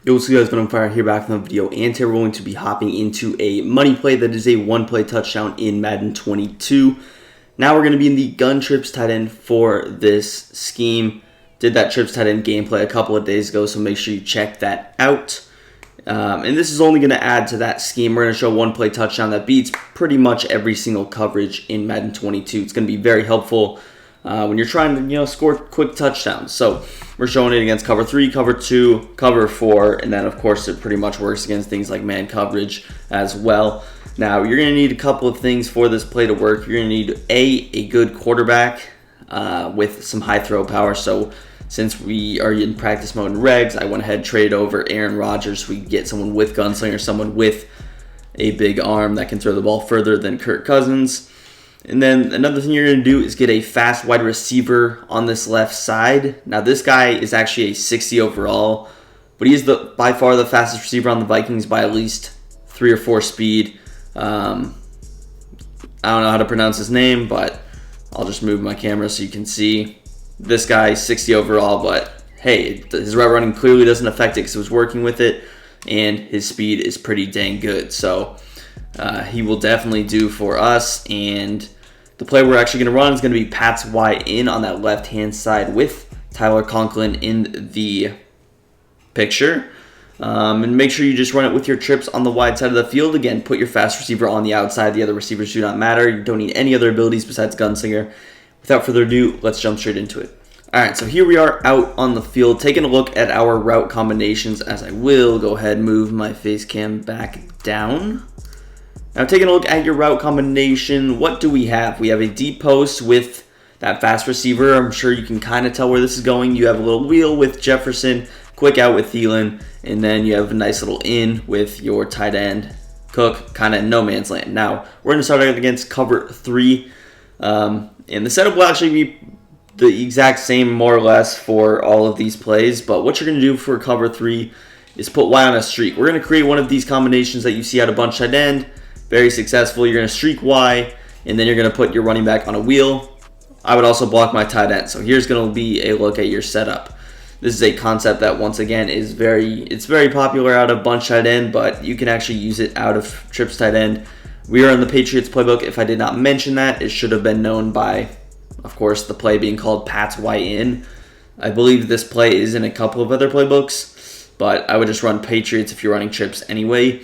Yo, what's good guys, but I'm Fire here back from the video, and today we're going to be hopping into a money play that is a one-play touchdown in Madden 22. Now we're going to be in the gun trips tight end for this scheme. Did that trips tight end gameplay a couple of days ago, so make sure you check that out. And this is only going to add to that scheme. We're going to show one-play touchdown that beats pretty much every single coverage in Madden 22. It's going to be very helpful when you're trying to score quick touchdowns. So we're showing it against cover 3, cover 2, cover 4, and then of course it pretty much works against things like man coverage as well. Now you're going to need a couple of things for this play to work. You're going to need a good quarterback with some high throw power. So since we are in practice mode and regs, I went ahead and traded over Aaron Rodgers so we could get someone with gunslinger, someone with a big arm that can throw the ball further than Kirk Cousins. And then another thing you're going to do is get a fast wide receiver on this left side. Now this guy is actually a 60 overall, but he is by far the fastest receiver on the Vikings by at least 3 or 4 speed. I don't know how to pronounce his name, but I'll just move my camera so you can see. This guy, 60 overall, but hey, his route running clearly doesn't affect it because it was working with it, and his speed is pretty dang good. So he will definitely do for us. And the play we're actually going to run is going to be Pat's Y in on that left-hand side with Tyler Conklin in the picture. And make sure you just run it with your trips on the wide side of the field. Again, put your fast receiver on the outside. The other receivers do not matter. You don't need any other abilities besides Gunslinger. Without further ado, let's jump straight into it. All right, so here we are out on the field, taking a look at our route combinations. As I will go ahead and move my face cam back down. Now, taking a look at your route combination, what do we have? We have a deep post with that fast receiver. I'm sure you can kind of tell where this is going. You have a little wheel with Jefferson, quick out with Thielen, and then you have a nice little in with your tight end, Cook, kind of in no man's land. Now, we're going to start out against cover 3. And the setup will actually be the exact same, more or less, for all of these plays. But what you're going to do for cover 3 is put Y on a streak. We're going to create one of these combinations that you see out of bunch tight end. Very successful. You're going to streak Y, and then you're going to put your running back on a wheel. I would also block my tight end. So here's going to be a look at your setup. This is a concept that, once again, is very popular out of bunch tight end, but you can actually use it out of trips tight end. We are in the Patriots playbook. If I did not mention that, it should have been known by, of course, the play being called Pat's Y in. I believe this play is in a couple of other playbooks, but I would just run Patriots if you're running trips anyway.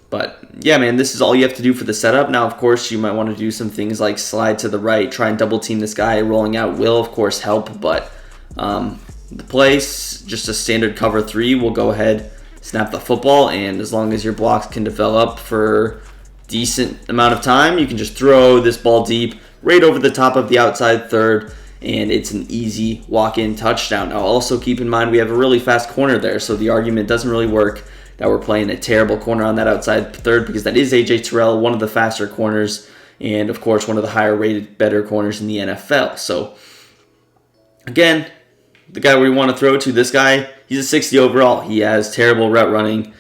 But yeah, man, this is all you have to do for the setup. Now, of course, you might want to do some things like slide to the right, try and double team this guy. Rolling out will, of course, help, but the place, just a standard cover 3, will go ahead, snap the football, and as long as your blocks can develop for decent amount of time, you can just throw this ball deep right over the top of the outside third, and it's an easy walk-in touchdown. Now, also keep in mind we have a really fast corner there, so the argument doesn't really work that we're playing a terrible corner on that outside third, because that is A.J. Terrell, one of the faster corners, and of course one of the higher rated, better corners in the NFL. So again, the guy we want to throw to, this guy, he's a 60 overall. He has terrible route running,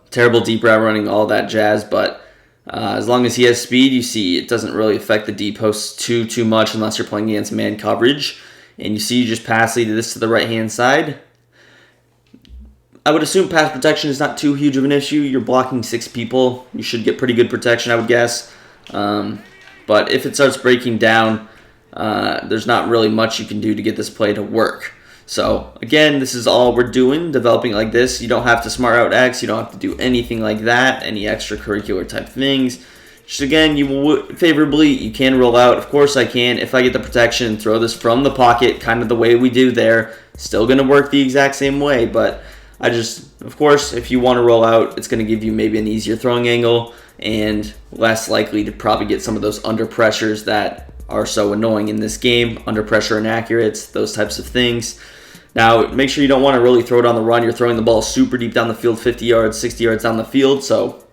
terrible deep route running, all that jazz, but as long as he has speed, you see it doesn't really affect the deep post too much unless you're playing against man coverage. And you see you just pass lead this to the right-hand side. I would assume pass protection is not too huge of an issue. You're blocking 6 people. You should get pretty good protection, I would guess. But if it starts breaking down, there's not really much you can do to get this play to work. So again, this is all we're doing, developing like this. You don't have to smart out X. You don't have to do anything like that, any extracurricular type things. Just again, you can roll out. Of course I can. If I get the protection and throw this from the pocket, kind of the way we do there, still going to work the exact same way. But of course, if you want to roll out, it's going to give you maybe an easier throwing angle and less likely to probably get some of those under pressures that are so annoying in this game, under pressure inaccurates, those types of things. Now, make sure you don't want to really throw it on the run. You're throwing the ball super deep down the field, 50 yards, 60 yards down the field, so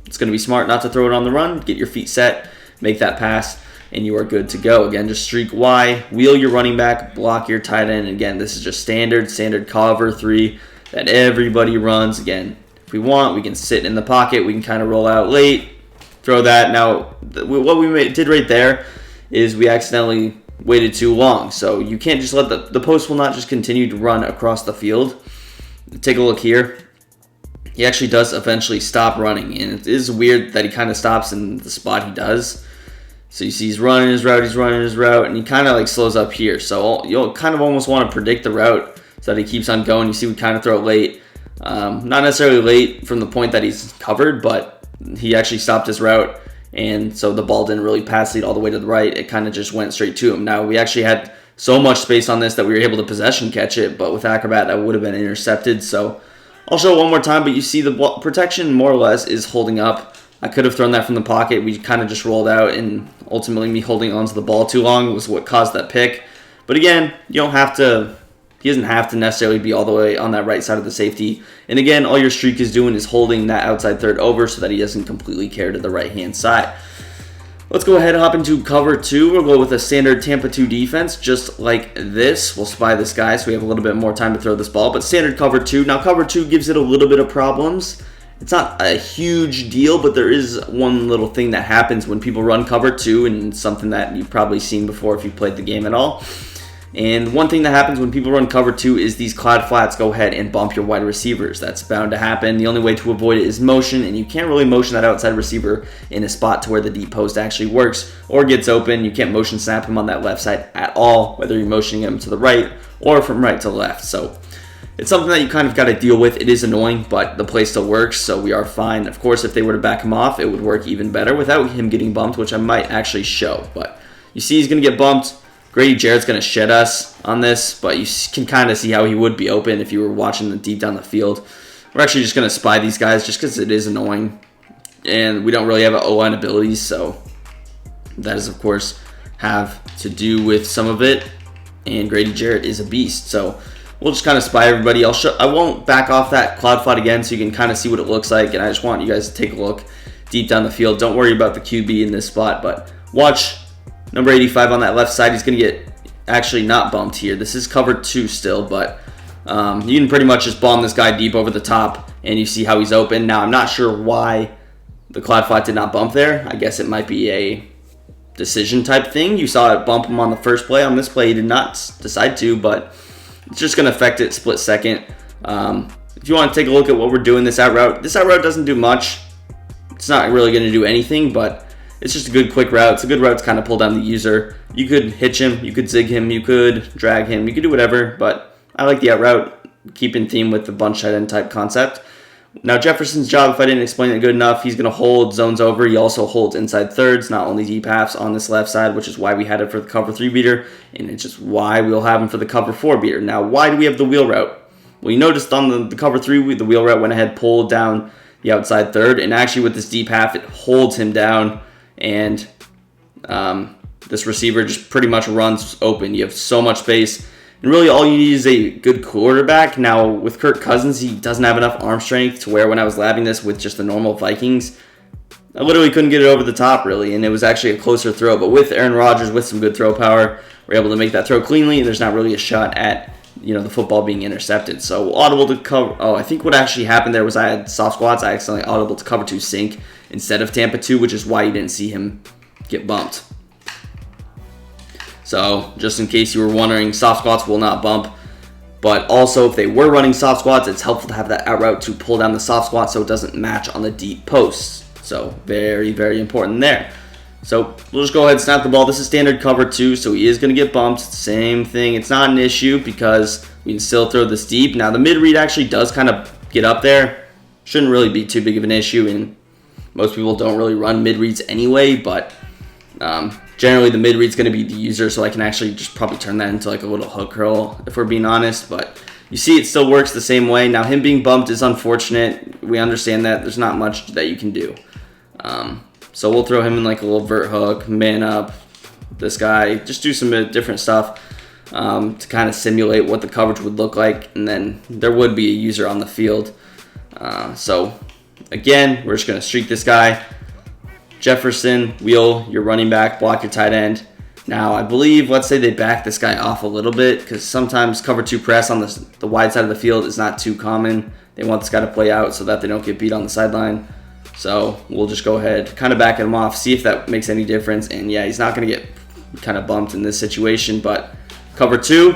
it's going to be smart not to throw it on the run. Get your feet set, make that pass, and you are good to go. Again, just streak Y, wheel your running back, block your tight end. Again, this is just standard cover 3 that everybody runs. Again, if we want, we can sit in the pocket. We can kind of roll out late, throw that. Now, what we did right there is we accidentally waited too long. So you can't just let the post will not just continue to run across the field. take a look here. He actually does eventually stop running, and it is weird that he kind of stops in the spot he does. So you see he's running his route, and he kind of like slows up here. So you'll kind of almost want to predict the route so that he keeps on going. You see we kind of throw it late. Not necessarily late from the point that he's covered, but he actually stopped his route, and so the ball didn't really pass lead all the way to the right. It kind of just went straight to him. Now, we actually had so much space on this that we were able to possession catch it, but with Acrobat, that would have been intercepted. So I'll show it one more time, but you see the protection more or less is holding up. I could have thrown that from the pocket. We kind of just rolled out, and ultimately me holding onto the ball too long was what caused that pick. But again, you don't have to, he doesn't have to necessarily be all the way on that right side of the safety. And again, all your streak is doing is holding that outside third over so that he doesn't completely carry to the right-hand side. Let's go ahead and hop into cover 2. We'll go with a standard Tampa 2 defense, just like this. We'll spy this guy so we have a little bit more time to throw this ball. But standard cover 2. Now, cover 2 gives it a little bit of problems. It's not a huge deal, but there is one little thing that happens when people run cover 2, and something that you've probably seen before if you've played the game at all. And one thing that happens when people run cover 2 is these cloud flats go ahead and bump your wide receivers. That's bound to happen. The only way to avoid it is motion, and you can't really motion that outside receiver in a spot to where the deep post actually works or gets open. You can't motion snap him on that left side at all, whether you're motioning him to the right or from right to left. So it's something that you kind of got to deal with. It is annoying, but the play still works, so we are fine. Of course, if they were to back him off, it would work even better without him getting bumped, which I might actually show. But you see he's going to get bumped. Grady Jarrett's going to shed us on this, but you can kind of see how he would be open if you were watching the deep down the field. We're actually just going to spy these guys just because it is annoying, and we don't really have O-line abilities, so that is, of course, have to do with some of it, and Grady Jarrett is a beast, so we'll just kind of spy everybody. I won't back off that cloud flat again so you can kind of see what it looks like, and I just want you guys to take a look deep down the field. Don't worry about the QB in this spot, but watch number 85 on that left side. He's going to get actually not bumped here. This is cover 2 still, but you can pretty much just bomb this guy deep over the top, and you see how he's open. Now, I'm not sure why the cloud flat did not bump there. I guess it might be a decision type thing. You saw it bump him on the first play. On this play, he did not decide to, but it's just going to affect it split second. If you want to take a look at what we're doing this out route doesn't do much. It's not really going to do anything, but it's just a good quick route. It's a good route to kind of pull down the user. You could hitch him, you could zig him, you could drag him, you could do whatever, but I like the out route, keep in theme with the bunch tight end type concept. Now Jefferson's job, if I didn't explain it good enough, he's going to hold zones over. He also holds inside thirds, not only deep halves on this left side, which is why we had it for the cover 3 beater, and it's just why we'll have him for the cover 4 beater. Now, why do we have the wheel route? Well, you noticed on the cover 3, the wheel route went ahead, pulled down the outside third, and actually with this deep half, it holds him down, and this receiver just pretty much runs open. You have so much space, and really all you need is a good quarterback. Now, with Kirk Cousins, he doesn't have enough arm strength to where when I was labbing this with just the normal Vikings, I literally couldn't get it over the top, really, and it was actually a closer throw. But with Aaron Rodgers, with some good throw power, we're able to make that throw cleanly, and there's not really a shot at the football being intercepted. So audible to cover. Oh, I think what actually happened there was I had soft squats. I accidentally audible to cover 2 sink instead of Tampa 2, which is why you didn't see him get bumped. So just in case you were wondering, soft squats will not bump. But also, if they were running soft squats, it's helpful to have that out route to pull down the soft squat so it doesn't match on the deep posts. So very, very important there. So we'll just go ahead and snap the ball. This is standard cover 2, so he is going to get bumped. Same thing. It's not an issue because we can still throw this deep. Now, the mid-read actually does kind of get up there. Shouldn't really be too big of an issue, and most people don't really run mid-reads anyway, but generally the mid-read's going to be the user, so I can actually just probably turn that into like a little hook curl if we're being honest, but you see it still works the same way. Now, him being bumped is unfortunate. We understand that. There's not much that you can do. So we'll throw him in like a little vert hook, man up, this guy, just do some different stuff to kind of simulate what the coverage would look like, and then there would be a user on the field. So again, we're just going to streak this guy. Jefferson, wheel your running back, block your tight end. Now, I believe, let's say they back this guy off a little bit, because sometimes cover 2 press on the wide side of the field is not too common. They want this guy to play out so that they don't get beat on the sideline. So we'll just go ahead, kind of back him off, see if that makes any difference. And yeah, he's not going to get kind of bumped in this situation, but cover 2,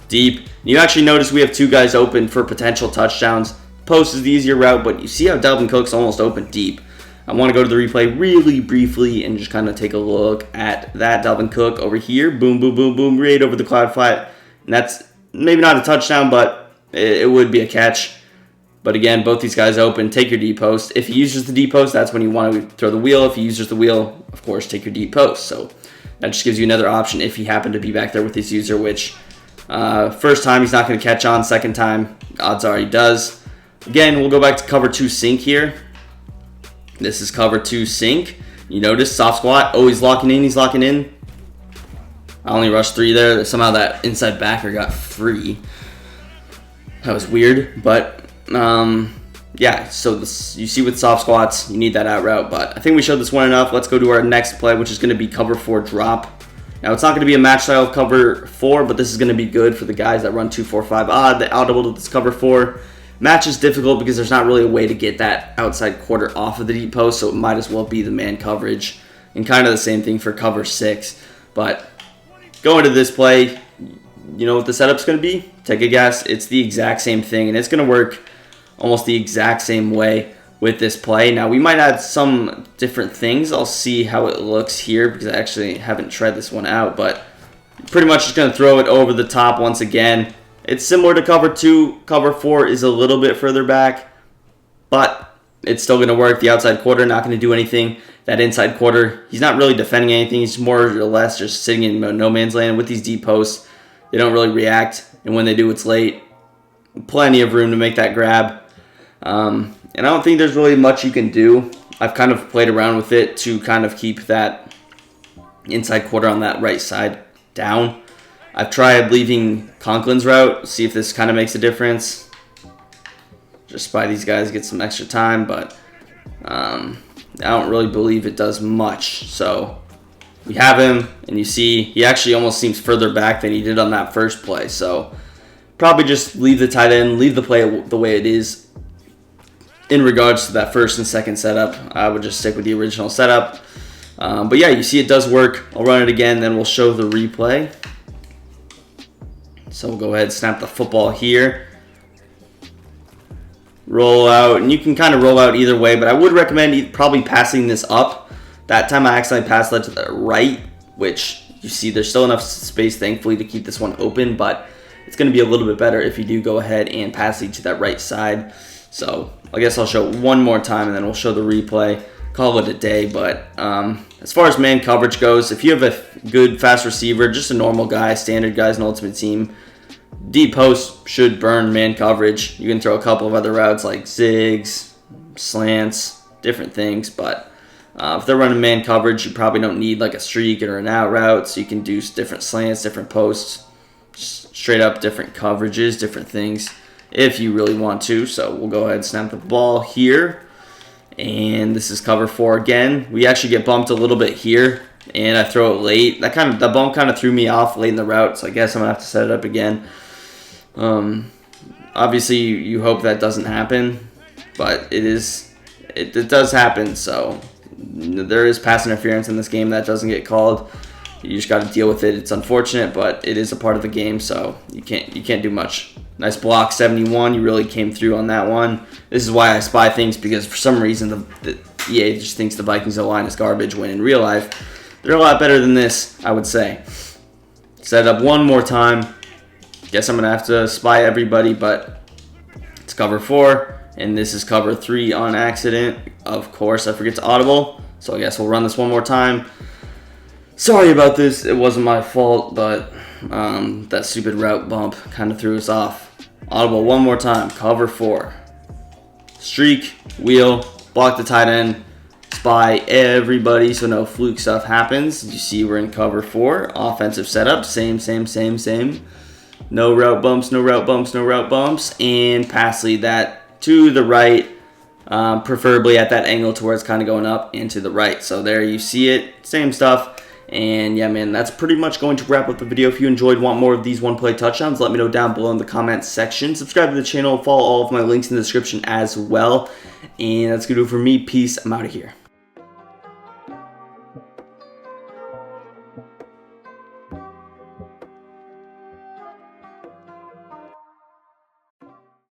deep, You actually notice we have 2 guys open for potential touchdowns. Post is the easier route, but you see how Dalvin Cook's almost open deep. I want to go to the replay really briefly and just kind of take a look at that. Dalvin Cook over here. Boom, boom, boom, boom, right over the cloud flat. And that's maybe not a touchdown, but it would be a catch. But again, both these guys open. Take your deep post. If he uses the deep post, that's when you want to throw the wheel. If he uses the wheel, of course, take your deep post. So that just gives you another option if he happened to be back there with his user, which first time he's not going to catch on. Second time, odds are he does. Again, we'll go back to cover 2 sink here. This is cover 2 sink. You notice soft squat. Oh, he's locking in. He's locking in. I only rushed 3 there. Somehow that inside backer got free. That was weird. But, yeah. So this, you see with soft squats, you need that out route. But I think we showed this one enough. Let's go to our next play, which is going to be cover 4 drop. Now, it's not going to be a match style cover 4, but this is going to be good for the guys that run 2-4-5 odd. The audible to this cover 4. Match is difficult because there's not really a way to get that outside quarter off of the deep post, so it might as well be the man coverage. And kind of the same thing for cover 6. But going to this play, you know what the setup's going to be? Take a guess. It's the exact same thing, and it's going to work almost the exact same way with this play. Now, we might add some different things. I'll see how it looks here because I actually haven't tried this one out, but pretty much just going to throw it over the top once again. It's similar to cover 2. Cover 4 is a little bit further back, but it's still going to work. The outside quarter not going to do anything. That inside quarter, he's not really defending anything. He's more or less just sitting in no man's land. With these deep posts, they don't really react, and when they do, it's late. Plenty of room to make that grab. And I don't think there's really much you can do. I've kind of played around with it to kind of keep that inside quarter on that right side down. I've tried leaving Conklin's route, see if this kind of makes a difference. Just by these guys get some extra time, but I don't really believe it does much. So we have him, and you see he actually almost seems further back than he did on that first play. So probably just leave the tight end, leave the play the way it is. In regards to that first and second setup, I would just stick with the original setup. But yeah, you see it does work. I'll run it again, then we'll show the replay. So we'll go ahead and snap the football here. Roll out, and you can kind of roll out either way, but I would recommend probably passing this up. That time I accidentally passed that to the right, which you see there's still enough space, thankfully, to keep this one open, but it's going to be a little bit better if you do go ahead and pass it to that right side. So I guess I'll show it one more time, and then we'll show the replay. Call it a day, but as far as man coverage goes, if you have a good fast receiver, just a normal guy, standard guys in Ultimate Team, deep post should burn man coverage. You can throw a couple of other routes like zigs, slants, different things, but if they're running man coverage, you probably don't need like a streak or an out route, so you can do different slants, different posts, just straight up different coverages, different things if you really want to. So we'll go ahead and snap the ball here. And this is cover 4 again. We actually get bumped a little bit here, and I throw it late. The bump kind of threw me off late in the route, so I guess I'm gonna have to set it up again. Obviously, you hope that doesn't happen, but it does happen. So there is pass interference in this game that doesn't get called. You just got to deal with it. It's unfortunate, but it is a part of the game, so you can't do much. Nice block, 71. You really came through on that one. This is why I spy things, because for some reason the EA just thinks the Vikings O-line is garbage, when in real life they're a lot better than this, I would say. Set it up one more time. Guess I'm going to have to spy everybody, but it's cover 4, and this is cover 3 on accident. Of course, I forget to audible, so I guess we'll run this one more time. Sorry about this. It wasn't my fault, but that stupid route bump kind of threw us off. Audible one more time. Cover 4. Streak, wheel, block the tight end, spy everybody so no fluke stuff happens. You see we're in cover 4. Offensive setup. Same. No route bumps, no route bumps, no route bumps. And pass lead that to the right, preferably at that angle to where it's kind of going up and to the right. So there you see it. Same stuff. And yeah, man, that's pretty much going to wrap up the video. If you enjoyed, want more of these one-play touchdowns, let me know down below in the comments section. Subscribe to the channel, follow all of my links in the description as well. And that's going to do it for me. Peace. I'm out of here.